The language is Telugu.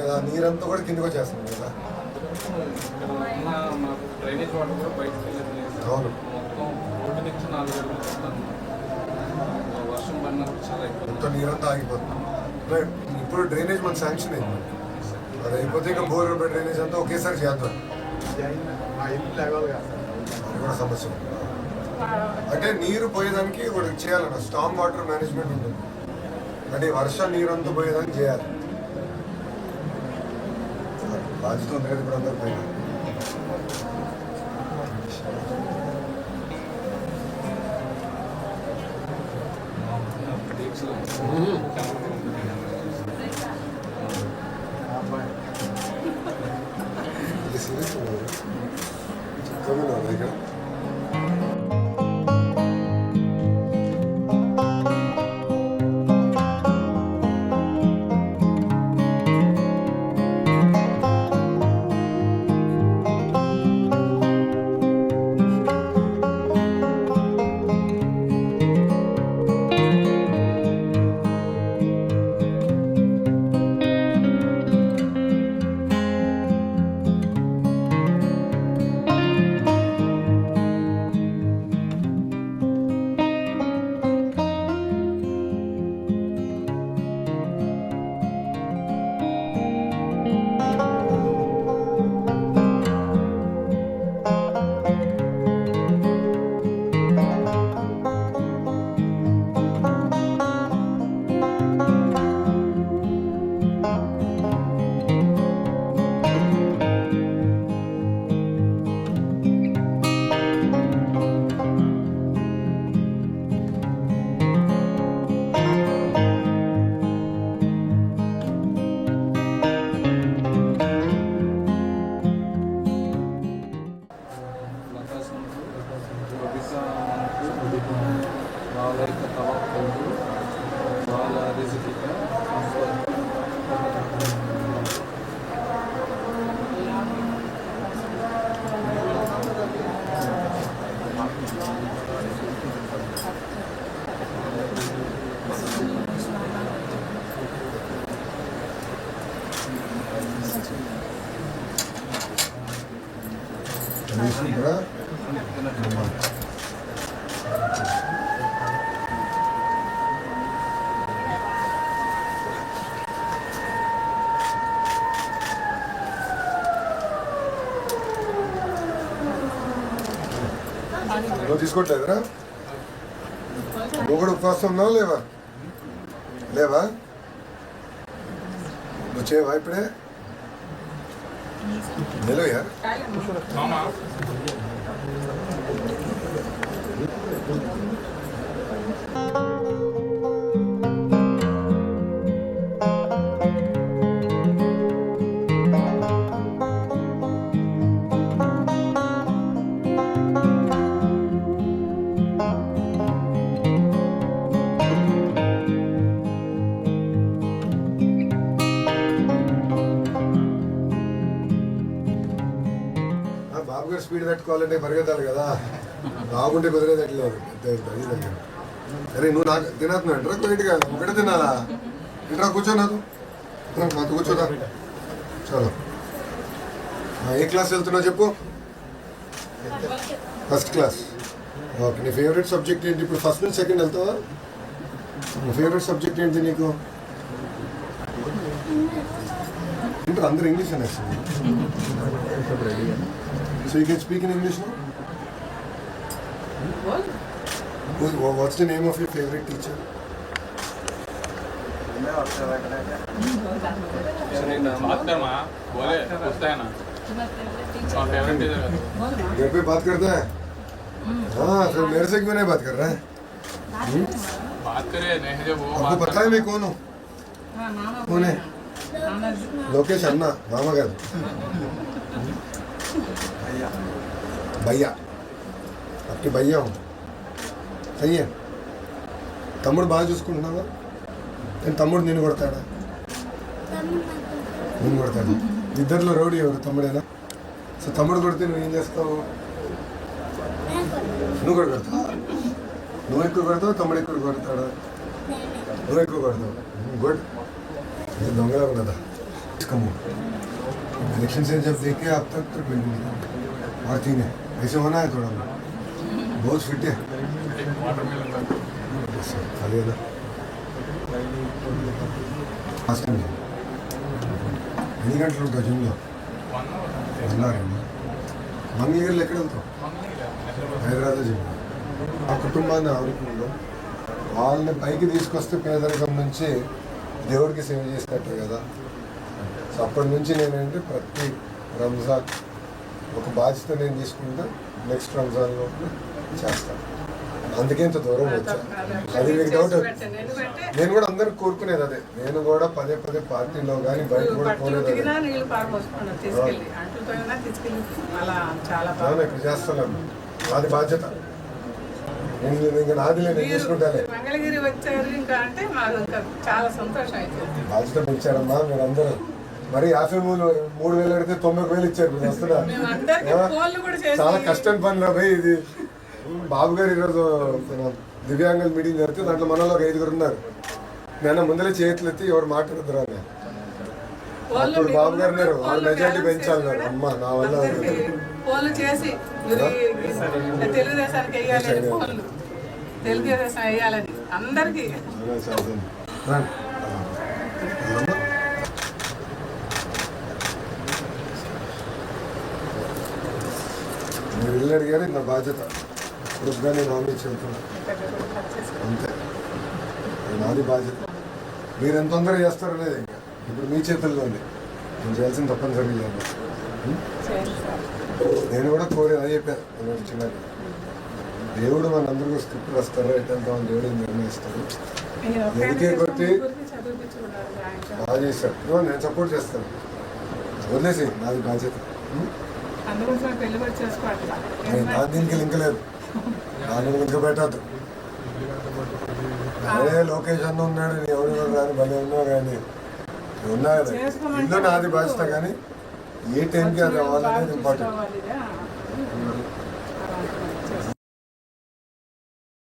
కదా, నీరంతా కూడా కిందకి వచ్చేస్తుంది కదా. డ్రైనేజ్ వాటర్ కూడా బయటకు వెళ్ళలేదు. అవును, మొత్తం రోడ్డు నుంచి 4 అడుగులు వస్తాను. వర్షం పడినప్పుడు చాలా ఇబ్బంది. మొత్తం నీరంతా ఆగిపోతుంది. ఇప్పుడు డ్రైనేజ్ మనకు శాంక్షన్ అయింది, అది అయిపోతే ఇక బోర్ డ్రైనేజ్ అంతా ఒకేసారి చేద్దాం. అది కూడా సమస్య ఉంది. అంటే నీరు పోయేదానికి ఒకటి చేయాలన్న స్టామ్ వాటర్ మేనేజ్మెంట్ ఉంటుంది. అంటే వర్ష నీరంతా పోయేదానికి చేయాలి. బాధ్యత ఉంది కదా ఇప్పుడు అందరు పైన. ఇక్కడ తీసుకుంటారా? నువ్వు తీసుకోవట్లేదురా? నువ్వు కూడా ఉపవాసం ఉన్నావు లేవా? లేవా? నువ్వు చేయవా ఇప్పుడే? हेलो यार मामा బాబు గారు స్పీడ్ తట్టుకోవాలంటే పరిగెత్తాలి కదా, బాగుంటే కుదిరేదట్లేదు. అరే నువ్వు నాకు తినస్తున్నావు ఇంట్రా కొద్దిగా, ఒకటే తినాలా? ఇంట్రా కూర్చో, నాతో కూర్చోదా. చలో, ఏ క్లాస్ వెళ్తున్నావు చెప్పు? First class. ఓకే, నీ ఫేవరెట్ సబ్జెక్ట్ ఏంటి? ఇప్పుడు ఫస్ట్ నుంచి సెకండ్ వెళ్తావా? నీ ఫేవరెట్ సబ్జెక్ట్ ఏంటి నీకు? ఇంటర్ అందరూ English అనేస్తుంది. So you can speak in English now? What's the name of your favorite teacher? घर पे बात करता है? हाँ, फिर मेरे से क्यों नहीं बात कर रहा है? बात करे नहीं, जब वो आपको पता है मैं कौन हूँ? कौन है? लोकेश अन्ना, मामा का भैया, आपके भैया हूँ. सही है. తమ్ముడు బాగా చూసుకుంటున్నావా? నేను తమ్ముడు నిన్ను కొడతాడా? నిన్ను కొడతాడు. ఇద్దరిలో రౌడీ ఎవరు? తమ్ముడేనా? సో తమ్ముడు కొడితే నువ్వు ఏం చేస్తావు? నువ్వు కూడా కొడతావు. నువ్వు ఎక్కువ కొడతావు, తమ్ముడు ఎక్కువ కొడతాడా? నువ్వు ఎక్కువ కొడతావు. గుడ్. ఇది దొంగలా ఉన్నదా? कम हो इलेक्शन से जब देखे अब तक तो 20 नहीं और 3 है ऐसे होना है थोड़ा बहुत फिट है खाली है ना ఫస్ట్ టైం ఎన్ని గంటలు ఉంటావు జిమ్లో 1 అవర్ అండి మంగళగిరిలో ఎక్కడ వెళ్తావు హైదరాబాద్ జిమ్ ఆ కుటుంబాన్ని ఆడుకుంటాం వాళ్ళని పైకి తీసుకొస్తే పేదరికం నుంచి దేవుడికి సేవ చేసినట్టు కదా. సో అప్పటి నుంచి నేనంటే ప్రతి రంజాన్ ఒక బాధ్యత నేను తీసుకుంటా నెక్స్ట్ రంజాన్ లోపల చేస్తాను. అందుకే ఇంత దూరం వచ్చా. అది మీకు డౌట్. నేను కూడా అందరికి కోరుకునేది అదే. నేను కూడా పదే పదే పార్టీలో కానీ బయట కూడా కోరేది అదే. ఇక్కడ చేస్తున్నాను, అది బాధ్యత. నేను ఇంకా నాది నేను తీసుకుంటానే. మంగళగిరి వచ్చారు ఇంకా అంటే మాకు ఇంకా చాలా సంతోషం అవుతుంది. బాధ్యత పెంచారమ్మా మీరు అందరూ. మరి 53,000 అడిగితే 90,000 ఇచ్చారు. మీరు వస్తున్నా చాలా కష్టం పని పోయి ఇది. బాబు గారు ఈరోజు దివ్యాంగుల మీటింగ్ జరిగితే దాంట్లో మనలో ఒక 5 ఉన్నారు. నేను ముందరే చేతులు ఎత్తి ఎవరు మాట్లాడుతున్నారు అని. అప్పుడు బాబు గారు అన్నారు వాళ్ళ మెజార్టీ పెంచాలి. అమ్మ నా వల్ల చేసి తెలుగుదేశానికి వేయాలని తెలుగుదేశం వేయాలని అందరికి మీరు ఇల్లు అడిగారు. నా బాధ్యత ఇప్పుడు నేను హామీ చెబుతున్నాను అంతే. నాది బాధ్యత. మీరు ఎంత తొందరగా చేస్తారనేది ఇంకా ఇప్పుడు మీ చేతుల్లో ఉంది. నేను చేయాల్సిన తప్పనిసరిగా చేయాలి. నేను కూడా కోరేది అదే చెప్పాను. చిన్న దేవుడు మనందరికీ స్క్రిప్ట్ రాస్తారు, ఎట్టంతామని దేవుడు నిర్ణయిస్తాడు. ఎందుకే కొట్టి బాగా చేస్తాడు. నేను సపోర్ట్ చేస్తాను. వదిలేసి నాది బాధ్యత. దీనికి లింక్ లేదు, దానికి లింక్ పెట్టద్దు. అదే లోకేష్ అన్న ఉన్నాడు, నీ ఎవరు కానీ భలే ఉన్నావు కానీ ఉన్నా కదా. ఇల్లు నాది బాధ్యత కానీ ఏ టైంకి అది అవ్వాలనేది ఇంపార్టెంట్.